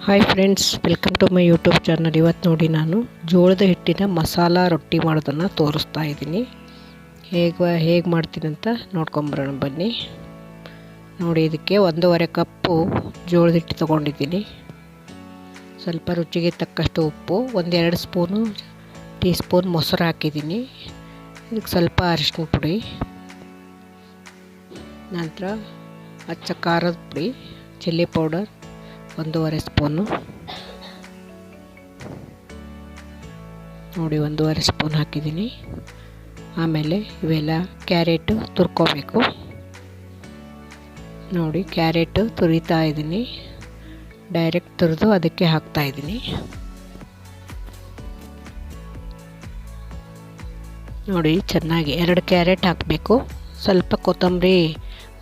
Hi friends, welcome to my YouTube channel. ಇವತ್ತು ನೋಡಿ ನಾನು ಜೋಳದ ಹಿಟ್ಟಿನ ಮಸಾಲ ರೊಟ್ಟಿ ಮಾಡೋದನ್ನು ತೋರಿಸ್ತಾ ಇದ್ದೀನಿ. ಹೇಗೆ ಮಾಡ್ತೀನಿ ಅಂತ ನೋಡ್ಕೊಂಬರೋಣ ಬನ್ನಿ. ನೋಡಿ, ಇದಕ್ಕೆ 1.5 ಕಪ್ಪು ಜೋಳದ ಹಿಟ್ಟು ತೊಗೊಂಡಿದ್ದೀನಿ. ಸ್ವಲ್ಪ ರುಚಿಗೆ ತಕ್ಕಷ್ಟು ಉಪ್ಪು, 1-2 ಟೀ ಸ್ಪೂನ್ ಮೊಸರು ಹಾಕಿದ್ದೀನಿ. ಇದಕ್ಕೆ ಸ್ವಲ್ಪ ಅರಿಶಿನ ಪುಡಿ, ನಂತರ ಅಚ್ಚ ಖಾರದ ಪುಡಿ, ಚಿಲ್ಲಿ ಪೌಡರ್ 1.5 ಸ್ಪೂನು. ನೋಡಿ, 1.5 ಸ್ಪೂನ್ ಹಾಕಿದ್ದೀನಿ. ಆಮೇಲೆ ಇವೆಲ್ಲ ಕ್ಯಾರೆಟು ತುರ್ಕೋಬೇಕು. ನೋಡಿ, ಕ್ಯಾರೆಟು ತುರಿತಾ ಇದ್ದೀನಿ. ಡೈರೆಕ್ಟ್ ತುರಿದು ಅದಕ್ಕೆ ಹಾಕ್ತಾ ಇದ್ದೀನಿ. ನೋಡಿ, ಚೆನ್ನಾಗಿ 2 ಕ್ಯಾರೆಟ್ ಹಾಕಬೇಕು. ಸ್ವಲ್ಪ ಕೊತ್ತಂಬರಿ,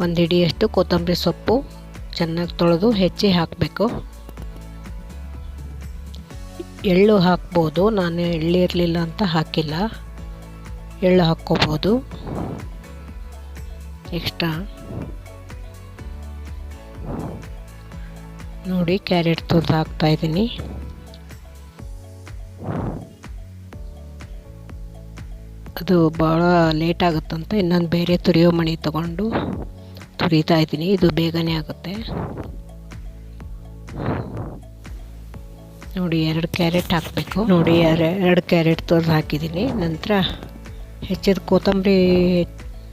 1 ಹಿಡಿಯಷ್ಟು ಕೊತ್ತಂಬರಿ ಸೊಪ್ಪು ಚೆನ್ನಾಗಿ ತೊಳೆದು ಹೆಚ್ಚಿ ಹಾಕಬೇಕು. ಎಳ್ಳು ಹಾಕ್ಬೋದು, ನಾನು ಎಳ್ಳಿರಲಿಲ್ಲ ಅಂತ ಹಾಕಿಲ್ಲ. ಎಳ್ಳು ಹಾಕ್ಕೋಬೋದು ಎಕ್ಸ್ಟ್ರಾ. ನೋಡಿ, ಕ್ಯಾರೆಟ್ ತುರಿದು ಹಾಕ್ತಾಯಿದ್ದೀನಿ. ಅದು ಭಾಳ ಲೇಟ್ ಆಗುತ್ತಂತ ಇನ್ನೊಂದು ಬೇರೆ ತುರಿಯೋ ಮಣಿ ತಗೊಂಡು ತುರಿತಾ ಇದ್ದೀನಿ. ಇದು ಬೇಗನೆ ಆಗುತ್ತೆ. ನೋಡಿ, 2 ಕ್ಯಾರೆಟ್ ಹಾಕಬೇಕು. ನೋಡಿ, 2 ಕ್ಯಾರೆಟ್ ತುರಿದು ಹಾಕಿದ್ದೀನಿ. ನಂತರ ಹೆಚ್ಚಿದ ಕೊತ್ತಂಬರಿ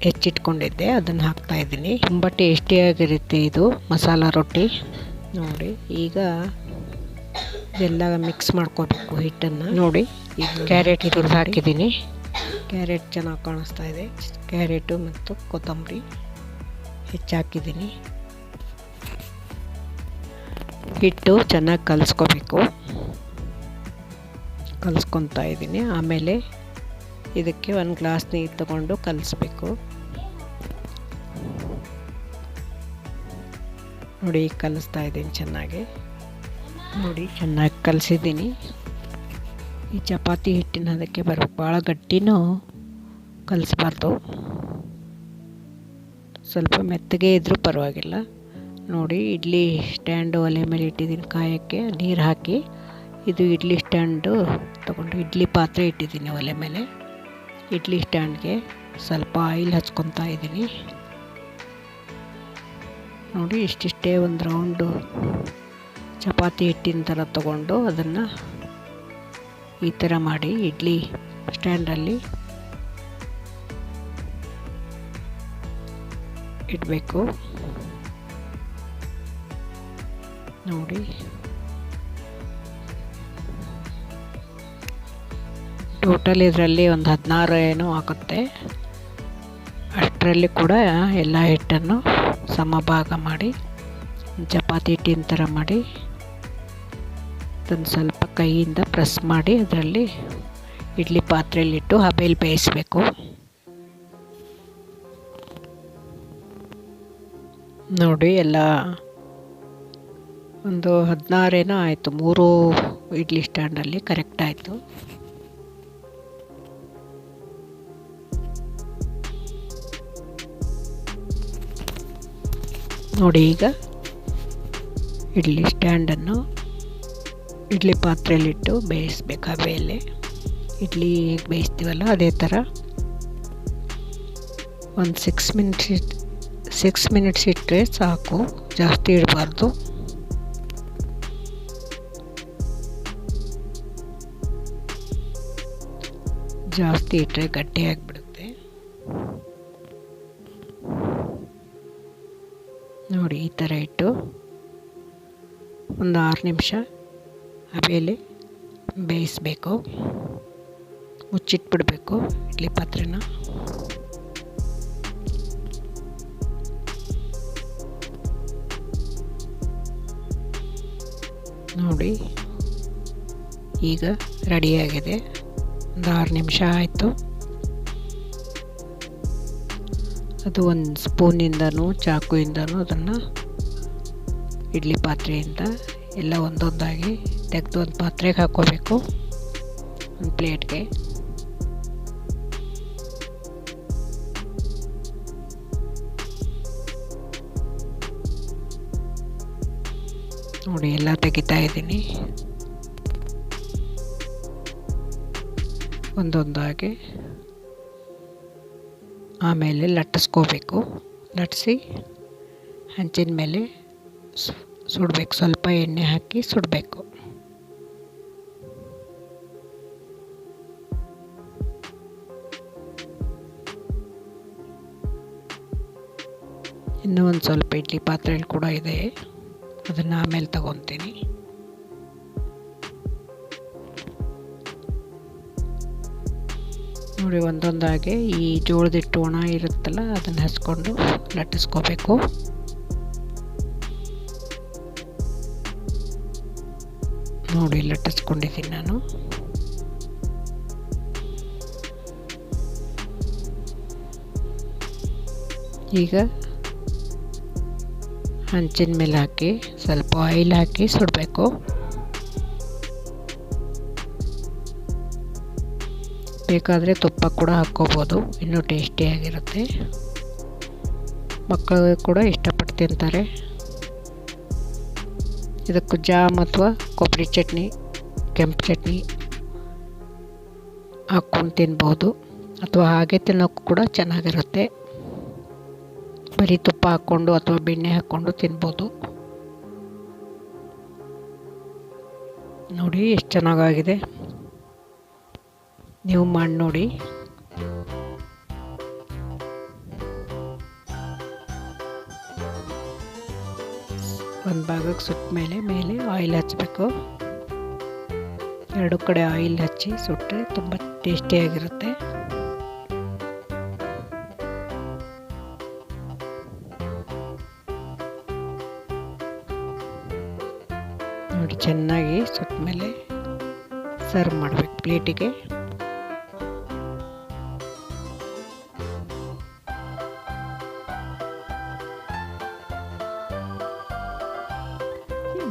ಹೆಚ್ಚಿಟ್ಕೊಂಡಿದ್ದೆ, ಅದನ್ನು ಹಾಕ್ತಾಯಿದ್ದೀನಿ. ತುಂಬ ಟೇಸ್ಟಿಯಾಗಿರುತ್ತೆ ಇದು ಮಸಾಲ ರೊಟ್ಟಿ. ನೋಡಿ, ಈಗ ಇದೆಲ್ಲ ಮಿಕ್ಸ್ ಮಾಡ್ಕೋಬೇಕು ಹಿಟ್ಟನ್ನು. ನೋಡಿ, ಈಗ ಕ್ಯಾರೆಟ್ ತುರಿದು ಹಾಕಿದ್ದೀನಿ. ಕ್ಯಾರೆಟ್ ಚೆನ್ನಾಗಿ ಕಾಣಿಸ್ತಾ ಇದೆ. ಕ್ಯಾರೆಟು ಮತ್ತು ಕೊತ್ತಂಬರಿ ಹೆಚ್ಚಾಕಿದ್ದೀನಿ. ಹಿಟ್ಟು ಚೆನ್ನಾಗಿ ಕಲಿಸ್ಕೋಬೇಕು. ಕಲಿಸ್ಕೊತಾ ಇದ್ದೀನಿ. ಆಮೇಲೆ ಇದಕ್ಕೆ 1 ಗ್ಲಾಸ್ ನೀರು ತಗೊಂಡು ಕಲಿಸ್ಬೇಕು. ನೋಡಿ, ಕಲಿಸ್ತಾ ಇದ್ದೀನಿ ಚೆನ್ನಾಗಿ. ನೋಡಿ, ಚೆನ್ನಾಗಿ ಕಲಿಸಿದ್ದೀನಿ. ಈ ಚಪಾತಿ ಹಿಟ್ಟಿನ ಅದಕ್ಕೆ ಬರಬೇಕು. ಭಾಳ ಗಟ್ಟಿನೂ ಕಲಿಸ್ಬಾರ್ದು, ಸ್ವಲ್ಪ ಮೆತ್ತಗೆ ಇದ್ದರೂ ಪರವಾಗಿಲ್ಲ. ನೋಡಿ, ಇಡ್ಲಿ ಸ್ಟ್ಯಾಂಡು ಒಲೆ ಮೇಲೆ ಇಟ್ಟಿದ್ದೀನಿ ಕಾಯೋಕ್ಕೆ. ನೀರು ಹಾಕಿ ಇದು ಇಡ್ಲಿ ಸ್ಟ್ಯಾಂಡು ತಗೊಂಡು ಇಡ್ಲಿ ಪಾತ್ರೆ ಇಟ್ಟಿದ್ದೀನಿ ಒಲೆ ಮೇಲೆ. ಇಡ್ಲಿ ಸ್ಟ್ಯಾಂಡ್ಗೆ ಸ್ವಲ್ಪ ಆಯಿಲ್ ಹಚ್ಕೊತಾ ಇದ್ದೀನಿ. ನೋಡಿ, ಇಷ್ಟಿಷ್ಟೇ ಒಂದು ರೌಂಡು ಚಪಾತಿ ಹಿಟ್ಟಿನ ಥರ ತಗೊಂಡು ಅದನ್ನು ಈ ಥರ ಮಾಡಿ ಇಡ್ಲಿ ಸ್ಟ್ಯಾಂಡಲ್ಲಿ ಇಡಬೇಕು. ನೋಡಿ, ಟೋಟಲ್ ಇದರಲ್ಲಿ ಒಂದು 16 ಏನೋ ಆಗುತ್ತೆ. ಅಷ್ಟರಲ್ಲಿ ಕೂಡ ಎಲ್ಲ ಹಿಟ್ಟನ್ನು ಸಮಭಾಗ ಮಾಡಿ ಚಪಾತಿ ಹಿಟ್ಟಿನ ಥರ ಮಾಡಿ ಅದನ್ನು ಸ್ವಲ್ಪ ಕೈಯಿಂದ ಪ್ರೆಸ್ ಮಾಡಿ ಅದರಲ್ಲಿ ಇಡ್ಲಿ ಪಾತ್ರೆಯಲ್ಲಿಟ್ಟು ಹಬೆಯಲ್ಲಿ ಬೇಯಿಸಬೇಕು. ನೋಡಿ, ಎಲ್ಲ ಒಂದು 16 ಏನೋ ಆಯಿತು. 3 ಇಡ್ಲಿ ಸ್ಟ್ಯಾಂಡಲ್ಲಿ ಕರೆಕ್ಟ್ ಆಯಿತು. ನೋಡಿ, ಈಗ ಇಡ್ಲಿ ಸ್ಟ್ಯಾಂಡನ್ನು ಇಡ್ಲಿ ಪಾತ್ರೆಯಲ್ಲಿಟ್ಟು ಬೇಯಿಸ್ಬೇಕು. ಹಬೆಯಲ್ಲೇ ಇಡ್ಲಿ ಹೇಗೆ ಬೇಯಿಸ್ತೀವಲ್ಲ ಅದೇ ಥರ ಒಂದು 6 ಮಿನಿಟ್ಸ್ ಇಟ್ಟರೆ ಸಾಕು, ಜಾಸ್ತಿ ಇಡಬಾರ್ದು. ಜಾಸ್ತಿ ಇಟ್ಟರೆ ಗಟ್ಟಿಯಾಗಿಬಿಡುತ್ತೆ. ನೋಡಿ, ಈ ಥರ ಇಟ್ಟು ಒಂದು 6 ನಿಮಿಷ ಹಬೆಯಲ್ಲಿ ಬೇಯಿಸಬೇಕು. ಮುಚ್ಚಿಟ್ಬಿಡಬೇಕು ಇಡ್ಲಿ ಪಾತ್ರೆನ. ನೋಡಿ, ಈಗ ರೆಡಿಯಾಗಿದೆ. ಒಂದು 6 ನಿಮಿಷ ಆಯಿತು. ಅದು ಒಂದು ಸ್ಪೂನಿಂದನೂ ಚಾಕುಯಿಂದನೂ ಅದನ್ನು ಇಡ್ಲಿ ಪಾತ್ರೆಯಿಂದ ಎಲ್ಲ ಒಂದೊಂದಾಗಿ ತೆಗೆದು ಒಂದು ಪಾತ್ರೆಗೆ ಹಾಕ್ಕೋಬೇಕು, ಒಂದು ಪ್ಲೇಟ್ಗೆ. ನೋಡಿ ಎಲ್ಲ ತೆಗಿತಾ ಇದ್ದೀನಿ ಒಂದೊಂದಾಗಿ. ಆಮೇಲೆ ಲಟ್ಟಿಸ್ಕೋಬೇಕು. ಲಟ್ಟಿಸಿ ಹಂಚಿನ ಮೇಲೆ ಸುಡಬೇಕು. ಸ್ವಲ್ಪ ಎಣ್ಣೆ ಹಾಕಿ ಸುಡಬೇಕು. ಇನ್ನೂ ಒಂದು ಸ್ವಲ್ಪ ಇಡ್ಲಿ ಪಾತ್ರೆಯಲ್ಲಿ ಕೂಡ ಇದೆ, ಅದನ್ನು ಆಮೇಲೆ ತಗೊತೀನಿ. ನೋಡಿ ಒಂದೊಂದಾಗಿ ಈ ಜೋಳದಿಟ್ಟು ಒಣ ಇರುತ್ತಲ್ಲ ಅದನ್ನು ಹಚ್ಕೊಂಡು ಲಟ್ಟಿಸ್ಕೋಬೇಕು. ನೋಡಿ ಲಟ್ಟಿಸ್ಕೊಂಡಿದ್ದೀನಿ ನಾನು. ಈಗ ಹಂಚಿನ ಮೇಲೆ ಹಾಕಿ ಸ್ವಲ್ಪ ಆಯಿಲ್ ಹಾಕಿ ಸುಡಬೇಕು. ಬೇಕಾದರೆ ತುಪ್ಪ ಕೂಡ ಹಾಕ್ಕೋಬೋದು, ಇನ್ನೂ ಟೇಸ್ಟಿಯಾಗಿರುತ್ತೆ. ಮಕ್ಕಳು ಕೂಡ ಇಷ್ಟಪಟ್ಟು ತಿಂತಾರೆ. ಇದಕ್ಕೂ ಜಾಮ್ ಅಥವಾ ಕೊಬ್ಬರಿ ಚಟ್ನಿ, ಕೆಂಪು ಚಟ್ನಿ ಹಾಕ್ಕೊಂಡು ತಿನ್ಬೋದು, ಅಥವಾ ಹಾಗೆ ತಿನ್ನೋಕ್ಕೂ ಕೂಡ ಚೆನ್ನಾಗಿರುತ್ತೆ. ಬರೀ ತುಪ್ಪ ಹಾಕ್ಕೊಂಡು ಅಥವಾ ಬೆಣ್ಣೆ ಹಾಕ್ಕೊಂಡು ತಿನ್ಬೋದು. ನೋಡಿ ಎಷ್ಟು ಚೆನ್ನಾಗಾಗಿದೆ, ನೀವು ಮಾಡಿ ನೋಡಿ. ಒಂದು ಭಾಗಕ್ಕೆ ಸುಟ್ಟ ಮೇಲೆ ಆಯಿಲ್ ಹಚ್ಚಬೇಕು. ಎರಡು ಕಡೆ ಆಯಿಲ್ ಹಚ್ಚಿ ಸುಟ್ಟರೆ ತುಂಬ ಟೇಸ್ಟಿಯಾಗಿರುತ್ತೆ. ನೋಡಿ ಚೆನ್ನಾಗಿ ಸುಟ್ಟ ಮೇಲೆ ಸರ್ವ್ ಮಾಡಬೇಕು ಪ್ಲೇಟಿಗೆ.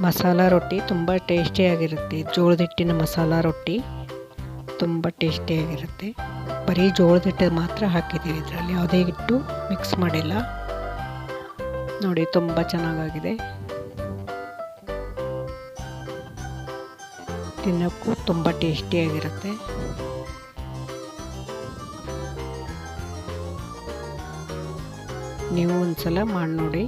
ಮಸಾಲ ರೊಟ್ಟಿ ತುಂಬ ಟೇಸ್ಟಿಯಾಗಿರುತ್ತೆ. ಜೋಳದ ಹಿಟ್ಟಿನ ಮಸಾಲ ರೊಟ್ಟಿ ತುಂಬ ಟೇಸ್ಟಿಯಾಗಿರುತ್ತೆ. ಬರೀ ಜೋಳದ ಹಿಟ್ಟು ಮಾತ್ರ ಹಾಕಿದ್ದೀವಿ, ಇದರಲ್ಲಿ ಯಾವುದೇ ಹಿಟ್ಟು ಮಿಕ್ಸ್ ಮಾಡಿಲ್ಲ. ನೋಡಿ ತುಂಬ ಚೆನ್ನಾಗಾಗಿದೆ, ತಿನ್ನೋಕ್ಕೂ ತುಂಬ ಟೇಸ್ಟಿಯಾಗಿರುತ್ತೆ. ನೀವು ಒಂದ್ಸಲ ಮಾಡಿ ನೋಡಿ.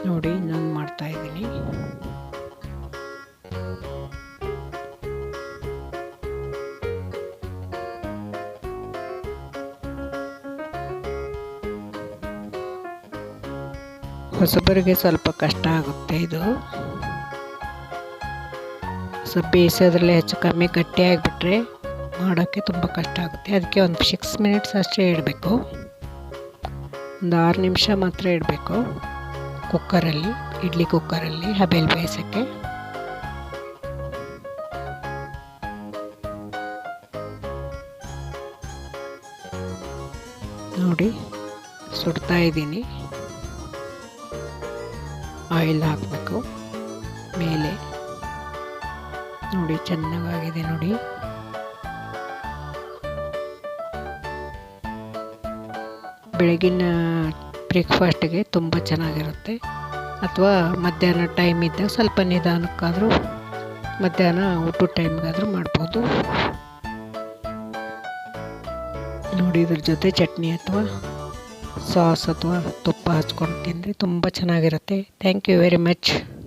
ನೋಡಿ ಇನ್ನೊಂದು ಮಾಡ್ತಾ ಇದ್ದೀನಿ. ಹೊಸಬರಿಗೆ ಸ್ವಲ್ಪ ಕಷ್ಟ ಆಗುತ್ತೆ ಇದು. ಸ್ವಲ್ಪ ಬೇಯಿಸೋದ್ರಲ್ಲೇ ಹೆಚ್ಚು ಕಮ್ಮಿ ಗಟ್ಟಿಯಾಗಿಬಿಟ್ರೆ ಮಾಡೋಕ್ಕೆ ತುಂಬ ಕಷ್ಟ ಆಗುತ್ತೆ. ಅದಕ್ಕೆ ಒಂದು 6 ಮಿನಿಟ್ಸ್ ಅಷ್ಟೇ ಇಡಬೇಕು. ಒಂದು 6 ನಿಮಿಷ ಮಾತ್ರ ಇಡಬೇಕು ಕುಕ್ಕರಲ್ಲಿ, ಇಡ್ಲಿ ಕುಕ್ಕರಲ್ಲಿ ಹಬೆಯಲ್ಲಿ ಬೇಯಿಸೋಕ್ಕೆ. ನೋಡಿ ಸುಡ್ತಾ ಇದ್ದೀನಿ. ಆಯಿಲ್ ಹಾಕಬೇಕು ಮೇಲೆ. ನೋಡಿ ಚೆನ್ನಾಗಾಗಿದೆ ನೋಡಿ. ಬೆಳಗಿನ ಬ್ರೇಕ್ಫಾಸ್ಟ್ಗೆ ತುಂಬ ಚೆನ್ನಾಗಿರುತ್ತೆ. ಅಥವಾ ಮಧ್ಯಾಹ್ನ ಟೈಮ್ ಇದ್ದಾಗ ಸ್ವಲ್ಪ ನಿಧಾನಕ್ಕಾದರೂ ಮಧ್ಯಾಹ್ನ ಊಟದ ಟೈಮ್ಗಾದರೂ ಮಾಡ್ಬೋದು. ನೋಡಿ ಇದ್ರ ಜೊತೆ ಚಟ್ನಿ ಅಥವಾ ಸಾಸ್ ಅಥವಾ ತುಪ್ಪ ಹಚ್ಕೊಂಡು ತಿಂದರೆ ತುಂಬ ಚೆನ್ನಾಗಿರುತ್ತೆ. Thank you very much.